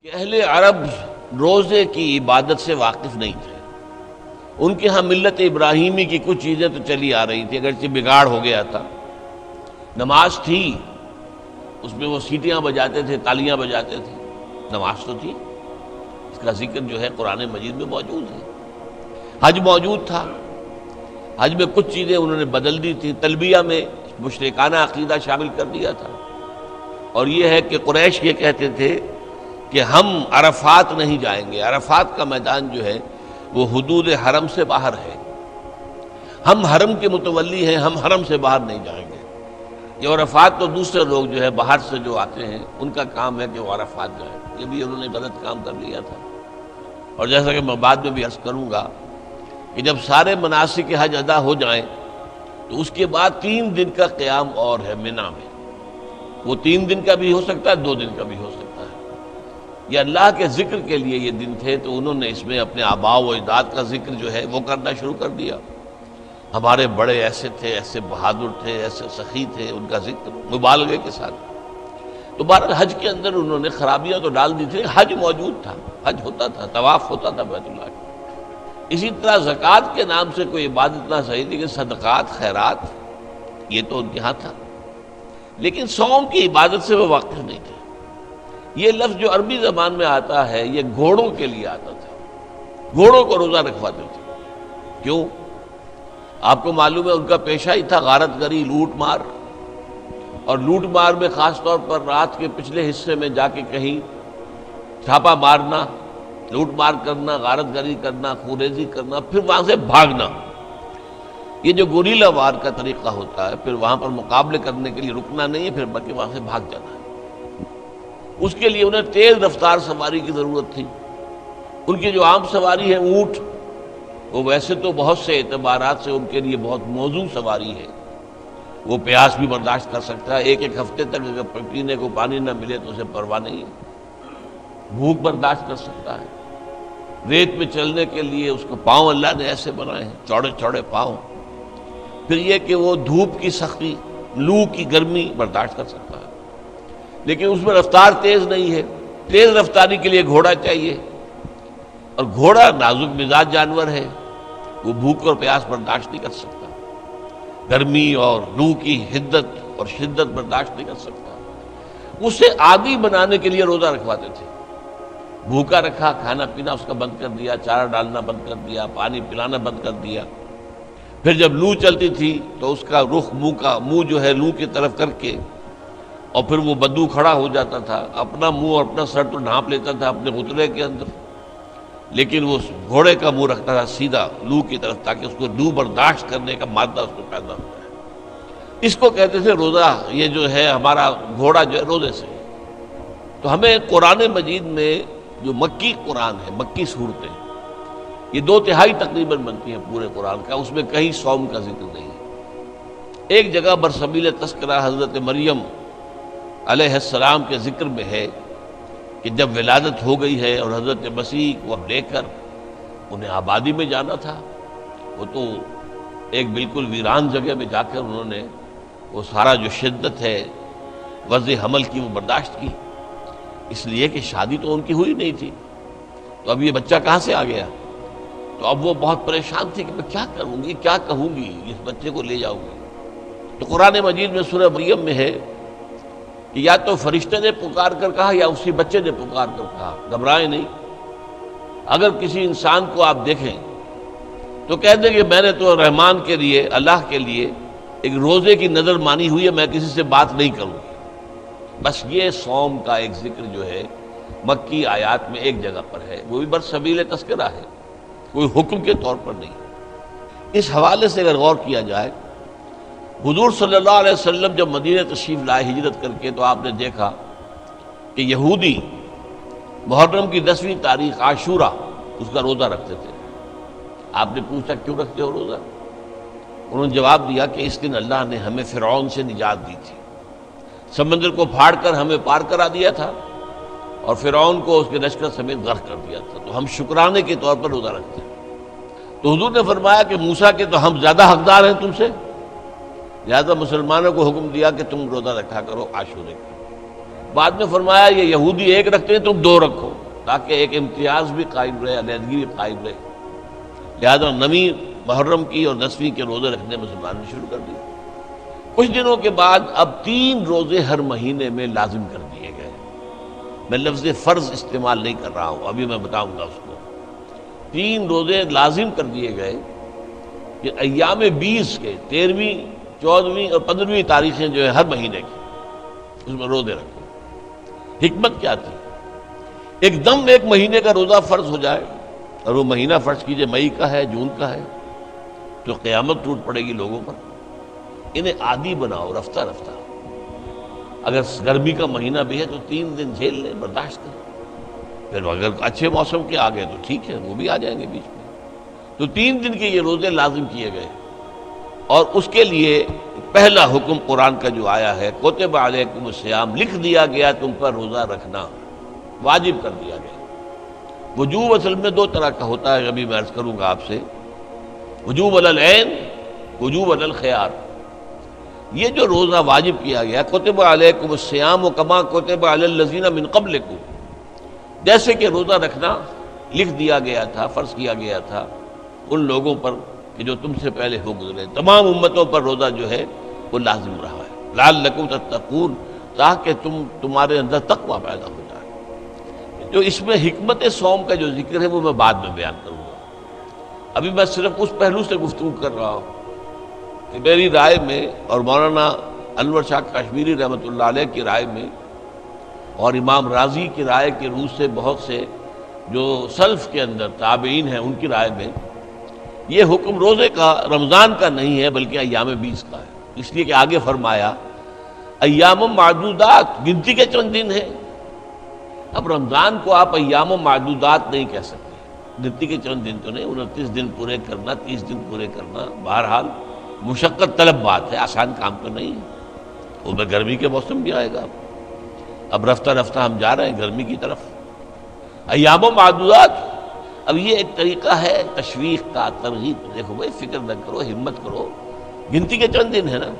کہ اہل عرب روزے کی عبادت سے واقف نہیں تھے۔ ان کے ہاں ملت ابراہیمی کی کچھ چیزیں تو چلی آ رہی تھی، اگرچہ بگاڑ ہو گیا تھا۔ نماز تھی، اس میں وہ سیٹیاں بجاتے تھے، تالیاں بجاتے تھے، نماز تو تھی، اس کا ذکر جو ہے قرآن مجید میں موجود ہے۔ حج موجود تھا، حج میں کچھ چیزیں انہوں نے بدل دی تھی، تلبیہ میں مشرکانہ عقیدہ شامل کر دیا تھا، اور یہ ہے کہ قریش یہ کہتے تھے کہ ہم عرفات نہیں جائیں گے، عرفات کا میدان جو ہے وہ حدود حرم سے باہر ہے، ہم حرم کے متولی ہیں، ہم حرم سے باہر نہیں جائیں گے۔ یہ عرفات تو دوسرے لوگ جو ہے باہر سے جو آتے ہیں ان کا کام ہے کہ وہ عرفات جائیں، یہ بھی انہوں نے غلط کام کر لیا تھا۔ اور جیسا کہ میں بعد میں بھی عرض کروں گا کہ جب سارے مناسک حج ادا ہو جائیں تو اس کے بعد 3 دن کا قیام اور ہے منی میں، وہ 3 دن کا بھی ہو سکتا ہے، 2 دن کا بھی ہو سکتا ہے۔ یہ اللہ کے ذکر کے لیے یہ دن تھے، تو انہوں نے اس میں اپنے آباء و اجداد کا ذکر جو ہے وہ کرنا شروع کر دیا۔ ہمارے بڑے ایسے تھے، ایسے بہادر تھے، ایسے سخی تھے، ان کا ذکر مبالغے کے ساتھ۔ تو بہرحال حج کے اندر انہوں نے خرابیاں تو ڈال دی تھی، حج موجود تھا، حج ہوتا تھا، طواف ہوتا تھا بیت اللہ کا۔ اسی طرح زکوٰۃ کے نام سے کوئی عبادت نہ صحیح، لیکن صدقات، خیرات، یہ تو ان کے ہاں تھا، لیکن صوم کی عبادت سے وہ واقف نہیں تھے۔ یہ لفظ جو عربی زبان میں آتا ہے یہ گھوڑوں کے لیے آتا تھا، گھوڑوں کو روزہ رکھواتے تھے۔ کیوں؟ آپ کو معلوم ہے ان کا پیشہ ہی تھا غارت گری، لوٹ مار، اور لوٹ مار میں خاص طور پر رات کے پچھلے حصے میں جا کے کہیں چھاپا مارنا، لوٹ مار کرنا، غارت گری کرنا، خوریزی کرنا، پھر وہاں سے بھاگنا۔ یہ جو گوریلا وار کا طریقہ ہوتا ہے، پھر وہاں پر مقابلے کرنے کے لیے رکنا نہیں ہے، پھر بلکہ وہاں سے بھاگ جانا ہے۔ اس کے لیے انہیں تیز رفتار سواری کی ضرورت تھی۔ ان کی جو عام سواری ہے اونٹ، وہ ویسے تو بہت سے اعتبارات سے ان کے لیے بہت موزوں سواری ہے، وہ پیاس بھی برداشت کر سکتا ہے، ایک ہفتے تک اگر پینے کو پانی نہ ملے تو اسے پرواہ نہیں ہے، بھوک برداشت کر سکتا ہے۔ ریت میں چلنے کے لیے اس کو پاؤں اللہ نے ایسے بنائے ہیں، چوڑے چوڑے پاؤں۔ پھر یہ کہ وہ دھوپ کی سختی، لو کی گرمی برداشت کر سکتا ہے، لیکن اس میں رفتار تیز نہیں ہے۔ تیز رفتاری کے لیے گھوڑا چاہیے، اور گھوڑا نازک مزاج جانور ہے، وہ بھوک اور پیاس برداشت نہیں کر سکتا، گرمی اور لو کی حدت اور شدت برداشت نہیں کر سکتا۔ اسے عادی بنانے کے لیے روزہ رکھواتے تھے، بھوکا رکھا، کھانا پینا اس کا بند کر دیا، چارہ ڈالنا بند کر دیا، پانی پلانا بند کر دیا۔ پھر جب لو چلتی تھی تو اس کا رخ منہ جو ہے لو کی طرف کر کے، اور پھر وہ بدو کھڑا ہو جاتا تھا، اپنا منہ اور اپنا سر تو ڈھانپ لیتا تھا اپنے غترے کے اندر، لیکن وہ گھوڑے کا منہ رکھتا تھا سیدھا لو کی طرف، تاکہ اس کو لو برداشت کرنے کا مادہ اس کو پیدا ہوتا ہے۔ اس کو کہتے تھے روزہ، یہ جو ہے ہمارا گھوڑا جو ہے روزے سے۔ تو ہمیں قرآن مجید میں جو مکی قرآن ہے، مکی صورتیں، یہ 2/3 تقریباً بنتی ہیں پورے قرآن کا، اس میں کہیں صوم کا ذکر نہیں ہے۔ ایک جگہ برسبیل تذکرہ حضرت مریم علیہ السلام کے ذکر میں ہے کہ جب ولادت ہو گئی ہے اور حضرت مسیح کو اب لے کر انہیں آبادی میں جانا تھا، وہ تو ایک بالکل ویران جگہ میں جا کر انہوں نے وہ سارا جو شدت ہے وضع حمل کی وہ برداشت کی، اس لیے کہ شادی تو ان کی ہوئی نہیں تھی، تو اب یہ بچہ کہاں سے آ گیا؟ تو اب وہ بہت پریشان تھی کہ میں کیا کروں گی، کیا کہوں گی، اس بچے کو لے جاؤں گی۔ تو قرآن مجید میں سورہ مریم میں ہے کہ یا تو فرشتے نے پکار کر کہا یا اسی بچے نے پکار کر کہا، گھبرائیں نہیں۔ اگر کسی انسان کو آپ دیکھیں تو کہہ دیں کہ میں نے تو رحمان کے لیے، اللہ کے لیے ایک روزے کی نظر مانی ہوئی ہے، میں کسی سے بات نہیں کروں گی۔ بس یہ صوم کا ایک ذکر جو ہے مکی آیات میں ایک جگہ پر ہے، وہ بھی برسبیل تذکرہ ہے، کوئی حکم کے طور پر نہیں۔ اس حوالے سے اگر غور کیا جائے، حضور صلی اللہ علیہ وسلم جب مدینہ تشریف لائے ہجرت کر کے، تو آپ نے دیکھا کہ یہودی محرم کی 10ویں تاریخ عاشورہ اس کا روزہ رکھتے تھے۔ آپ نے پوچھا کیوں رکھتے ہو روزہ؟ انہوں نے جواب دیا کہ اس دن اللہ نے ہمیں فرعون سے نجات دی تھی، سمندر کو پھاڑ کر ہمیں پار کرا دیا تھا، اور فرعون کو اس کے لشکر سمیت غرق کر دیا تھا، تو ہم شکرانے کے طور پر روزہ رکھتے ہیں۔ تو حضور نے فرمایا کہ موسیٰ کے تو ہم زیادہ حقدار ہیں تم سے، لہذا مسلمانوں کو حکم دیا کہ تم روزہ رکھا کرو عاشورے کا۔ بعد میں فرمایا یہ یہودی ایک رکھتے ہیں تم 2 رکھو، تاکہ ایک امتیاز بھی قائم رہے، علیحدگی بھی قائم رہے۔ لہذا 9ویں محرم کی اور 10ویں کے روزے رکھنے مسلمان نے شروع کر دیے۔ کچھ دنوں کے بعد اب 3 روزے ہر مہینے میں لازم کر دیے گئے۔ میں لفظ فرض استعمال نہیں کر رہا ہوں، ابھی میں بتاؤں گا اس کو۔ 3 روزے لازم کر دیے گئے کہ ایام 20 کے 13ویں 14ویں اور 15ویں تاریخیں جو ہے ہر مہینے کی، اس میں روزے رکھو۔ حکمت کیا تھی؟ ایک دم ایک مہینے کا روزہ فرض ہو جائے، اور وہ مہینہ فرض کیجئے مئی کا ہے، جون کا ہے، تو قیامت ٹوٹ پڑے گی لوگوں پر۔ انہیں عادی بناؤ رفتہ رفتہ۔ اگر گرمی کا مہینہ بھی ہے تو 3 دن جھیل لیں، برداشت کریں، پھر اگر اچھے موسم کے آ گئے تو ٹھیک ہے، وہ بھی آ جائیں گے بیچ میں۔ تو 3 دن کے یہ روزے لازم کیے گئے، اور اس کے لیے پہلا حکم قرآن کا جو آیا ہے کتب علیکم الصیام، لکھ دیا گیا تم پر روزہ رکھنا، واجب کر دیا گیا۔ وجوب اصل میں 2 طرح کا ہوتا ہے، ابھی میں عرض کروں گا آپ سے۔ وجوب علی العین، وجوب علی الخیار۔ یہ جو روزہ واجب کیا گیا کتب علیکم الصیام کما کتب علی الذین من قبلکم، جیسے کہ روزہ رکھنا لکھ دیا گیا تھا، فرض کیا گیا تھا ان لوگوں پر کہ جو تم سے پہلے ہو گزرے، تمام امتوں پر روزہ جو ہے وہ لازم رہا ہے، لعلکم تتقون، تاکہ تمہارے اندر تقوی پیدا ہو جائے۔ جو اس میں حکمت صوم کا جو ذکر ہے وہ میں بعد میں بیان کروں گا، ابھی میں صرف اس پہلو سے گفتگو کر رہا ہوں کہ میری رائے میں اور مولانا انور شاہ کشمیری رحمۃ اللہ علیہ کی رائے میں اور امام رازی کی رائے کے روح سے بہت سے جو سلف کے اندر تابعین ہیں ان کی رائے میں یہ حکم روزے کا رمضان کا نہیں ہے بلکہ ایام 20 کا ہے، اس لیے کہ آگے فرمایا ایام معدودات، گنتی کے چند دن ہیں۔ اب رمضان کو آپ ایام معدودات نہیں کہہ سکتے، گنتی کے چند دن تو نہیں، 29 دن پورے کرنا، 30 دن پورے کرنا، بہرحال مشقت طلب بات ہے، آسان کام تو نہیں ہے۔ وہ میں گرمی کے موسم بھی آئے گا، اب رفتہ رفتہ ہم جا رہے ہیں گرمی کی طرف۔ ایام و معدودات، اب یہ ایک طریقہ ہے تشویق کا، ترغیب، دیکھو بھائی فکر نہ کرو، ہمت کرو، گنتی کے چند دن ہے نا۔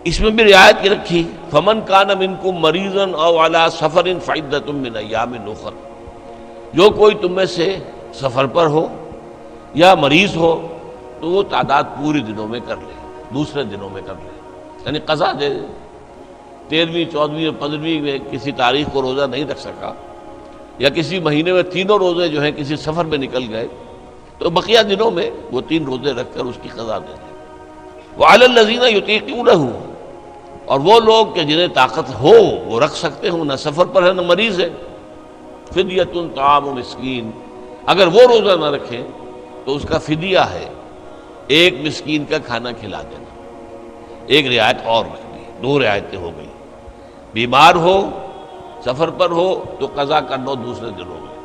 اس میں بھی رعایت کی رکھی، فمن کان منکم مریضا او علی سفر فعدۃ من ایام اخر، جو کوئی تم میں سے سفر پر ہو یا مریض ہو تو وہ تعداد پورے دنوں میں کر لے، دوسرے دنوں میں کر لے، یعنی قضا دے۔ 13ویں 14ویں اور 15ویں میں کسی تاریخ کو روزہ نہیں رکھ سکا، یا کسی مہینے میں 3 روزے جو ہیں کسی سفر میں نکل گئے، تو بقیہ دنوں میں وہ 3 روزے رکھ کر اس کی قضا دے دیں۔ وعلی الذین یطیقونہ، اور وہ لوگ کہ جنہیں طاقت ہو وہ رکھ سکتے ہوں، نہ سفر پر ہے نہ مریض ہے، فدیۃ طعام مسکین، اگر وہ روزہ نہ رکھیں تو اس کا فدیہ ہے 1 مسکین کا کھانا کھلا دینا۔ ایک رعایت اور رکھ دی، 2 رعایتیں ہو گئی، بیمار ہو، سفر پر ہو تو قضا کر لو دوسرے دنوں میں،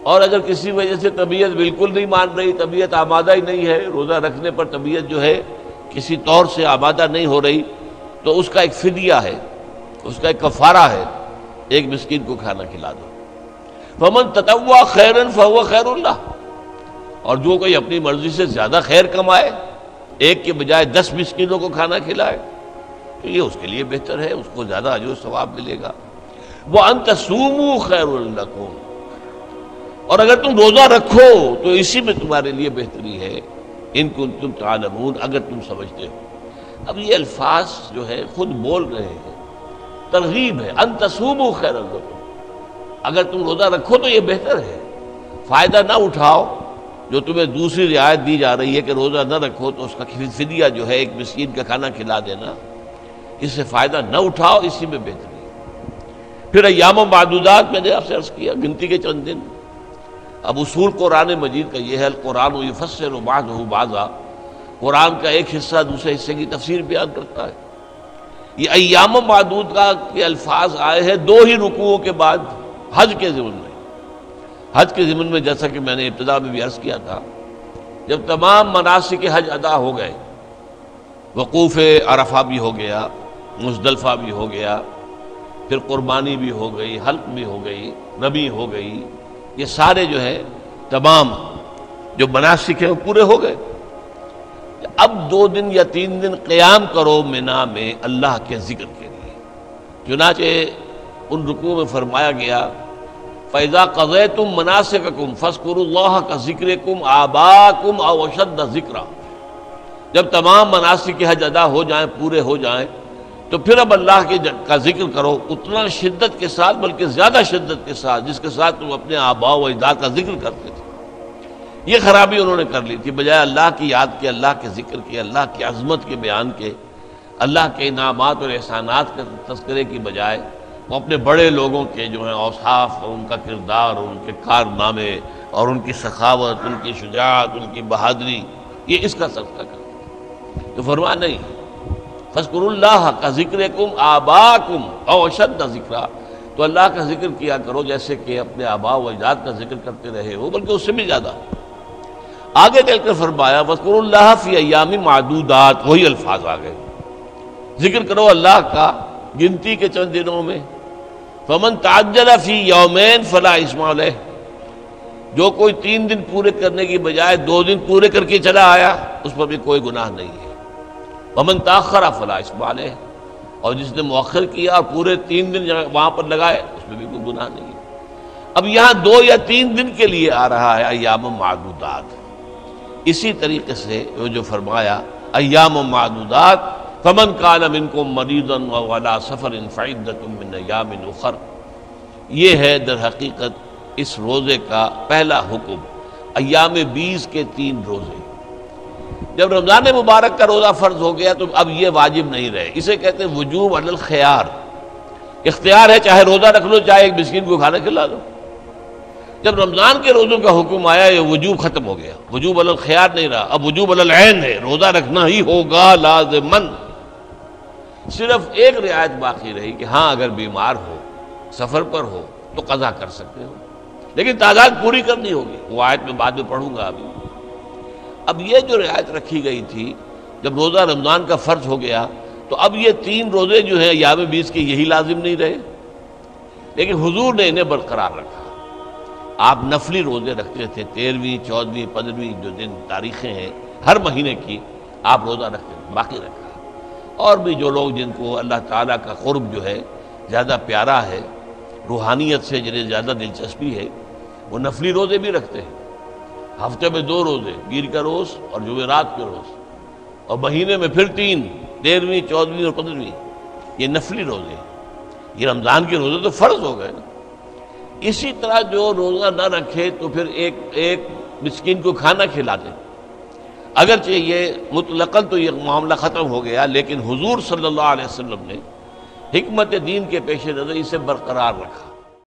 اور اگر کسی وجہ سے طبیعت بالکل نہیں مان رہی، طبیعت آمادہ ہی نہیں ہے، روزہ رکھنے پر طبیعت جو ہے کسی طور سے آمادہ نہیں ہو رہی، تو اس کا ایک فدیہ ہے، اس کا ایک کفارہ ہے، 1 مسکین کو کھانا کھلا دو۔ فمن تطوع خیرا فهو خیر اللہ، اور جو کوئی اپنی مرضی سے زیادہ خیر کمائے، 1 کے بجائے 10 مسکینوں کو کھانا کھلائے، تو یہ اس کے لیے بہتر ہے، اس کو زیادہ اجر و ثواب ملے گا۔ وَأَن تَصُومُوا خَيْرٌ لَكُمْ، اور اگر تم روزہ رکھو تو اسی میں تمہارے لیے بہتری ہے، ان کنتم تعلمون، اگر تم سمجھتے ہو۔ اب یہ الفاظ جو ہے خود بول رہے ہیں، ترغیب ہے، ان تصوموا خیرا لکم، اگر تم روزہ رکھو تو یہ بہتر ہے، فائدہ نہ اٹھاؤ جو تمہیں دوسری رعایت دی جا رہی ہے کہ روزہ نہ رکھو تو اس کا فدیہ جو ہے 1 مسکین کا کھانا کھلا دینا، اس سے فائدہ نہ اٹھاؤ، اسی میں بہتری ہے۔ پھر ایام و معدودات میں نے آپ سے عرض کیا، گنتی کے چند دن۔ اب اصول قرآن مجید کا یہ ہے، القرآن یفسر بعضہ بعضا، قرآن کا ایک حصہ دوسرے حصے کی تفسیر بیان کرتا ہے۔ یہ ایام و معدود کا کے الفاظ آئے ہیں 2 ہی رکوعوں کے بعد حج کے ضمن میں۔ حج کے ضمن میں جیسا کہ میں نے ابتدا میں بھی عرض کیا تھا، جب تمام مناسک حج ادا ہو گئے، وقوف عرفہ بھی ہو گیا، مزدلفہ بھی ہو گیا، پھر قربانی بھی ہو گئی، حلق بھی ہو گئی، رمی ہو گئی، یہ سارے جو ہے تمام جو مناسک ہیں وہ پورے ہو گئے۔ اب 2 دن یا 3 دن قیام کرو مینا میں اللہ کے ذکر کے لیے، چنانچہ ان رکوع میں فرمایا گیا فَإِذَا قَضَيْتُم مَّنَاسِكَكُمْ فَاذْكُرُوا اللَّهَ كَذِكْرِكُمْ آبَاءَكُمْ أَوْ أَشَدَّ ذِكْرًا، جب تمام مناسک کے حج ادا ہو جائیں، پورے ہو جائیں، تو پھر اب اللہ کا ذکر کرو اتنا شدت کے ساتھ، بلکہ زیادہ شدت کے ساتھ جس کے ساتھ تم اپنے آباء و اجداد کا ذکر کرتے تھے۔ یہ خرابی انہوں نے کر لی تھی، بجائے اللہ کی یاد کے، اللہ کے ذکر کے، اللہ کی عظمت کے بیان کے، اللہ کے انعامات اور احسانات کے تذکرے کی بجائے وہ اپنے بڑے لوگوں کے جو ہیں اوصاف اور ان کا کردار اور ان کے کارنامے اور ان کی سخاوت، ان کی شجاعت، ان کی بہادری، یہ اس کا تذکرہ کرتے۔ تو فرمایا نہیں، فَاذْكُرُوا اللَّهَ كَذِكْرِكُمْ آبَاءَكُمْ أَوْ أَشَدَّ ذِكْرًا، تو اللہ کا ذکر کیا کرو جیسے کہ اپنے آباء و اجداد کا ذکر کرتے رہے ہو، بلکہ اس سے بھی زیادہ۔ آگے چل کر فرمایا وَاذْكُرُوا اللَّهَ فِي أَيَّامٍ مَّعْدُودَاتٍ، وہی الفاظ آ گئے، ذکر کرو اللہ کا گنتی کے چند دنوں میں۔ فَمَن تَعَجَّلَ فِي يَوْمَيْنِ فَلَا إِثْمَ عَلَيْهِ، جو کوئی 3 دن پورے کرنے کی بجائے 2 دن پورے کر کے چلا آیا، اس پر بھی کوئی گناہ نہیں ہے۔ وَمَن تَأَخَّرَ فَلَا إِثْمَ عَلَيْهِ، اور جس نے مؤخر کیا اور پورے 3 دن وہاں پر لگائے، اس میں بھی کوئی گناہ نہیں ہے۔ اب یہاں 2 یا 3 دن کے لیے آ رہا ہے ایام معدودات، اسی طریقے سے وہ جو فرمایا ایام معدودات فمن کان منکم مریضا او علی سفر فعدۃ من ایام اخر، یہ ہے در حقیقت اس روزے کا پہلا حکم، ایام 20 کے 3 روزے۔ جب رمضان مبارک کا روزہ فرض ہو گیا تو اب یہ واجب نہیں رہے، اسے کہتے ہیں وجوب علی الخیار، اختیار ہے، چاہے روزہ رکھ لو، چاہے ایک مسکین کو کھانا کھلا دو۔ جب رمضان کے روزوں کا حکم آیا یہ وجوب ختم ہو گیا، وجوب علی الخیار نہیں رہا، اب وجوب علی العین ہے، روزہ رکھنا ہی ہوگا لازماً۔ صرف ایک رعایت باقی رہی کہ ہاں اگر بیمار ہو، سفر پر ہو تو قضا کر سکتے ہو، لیکن تعداد پوری کرنی ہوگی، وہ آیت میں بعد میں پڑھوں گا ابھی۔ اب یہ جو رعایت رکھی گئی تھی جب روزہ رمضان کا فرض ہو گیا تو اب یہ 3 روزے جو ہیں ایام 20 کے یہی لازم نہیں رہے، لیکن حضور نے انہیں برقرار رکھا۔ آپ نفلی روزے رکھتے تھے، 13ویں، 14ویں، 15ویں جو دن تاریخیں ہیں ہر مہینے کی آپ روزہ رکھتے تھے، باقی رکھا۔ اور بھی جو لوگ جن کو اللہ تعالیٰ کا قرب جو ہے زیادہ پیارا ہے، روحانیت سے جنہیں زیادہ دلچسپی ہے، وہ نفلی روزے بھی رکھتے ہیں، ہفتے میں 2 روزے، پیر کا روز اور جمعرات کے روز، اور مہینے میں پھر 3، 13ویں، 14ویں اور 15ویں، یہ نفلی روزے۔ یہ رمضان کے روزے تو فرض ہو گئے نا۔ اسی طرح جو روزہ نہ رکھے تو پھر ایک مسکین کو کھانا کھلا دے، اگرچہ یہ مطلقاً تو یہ معاملہ ختم ہو گیا، لیکن حضور صلی اللہ علیہ وسلم نے حکمت دین کے پیش نظر اسے برقرار رکھا۔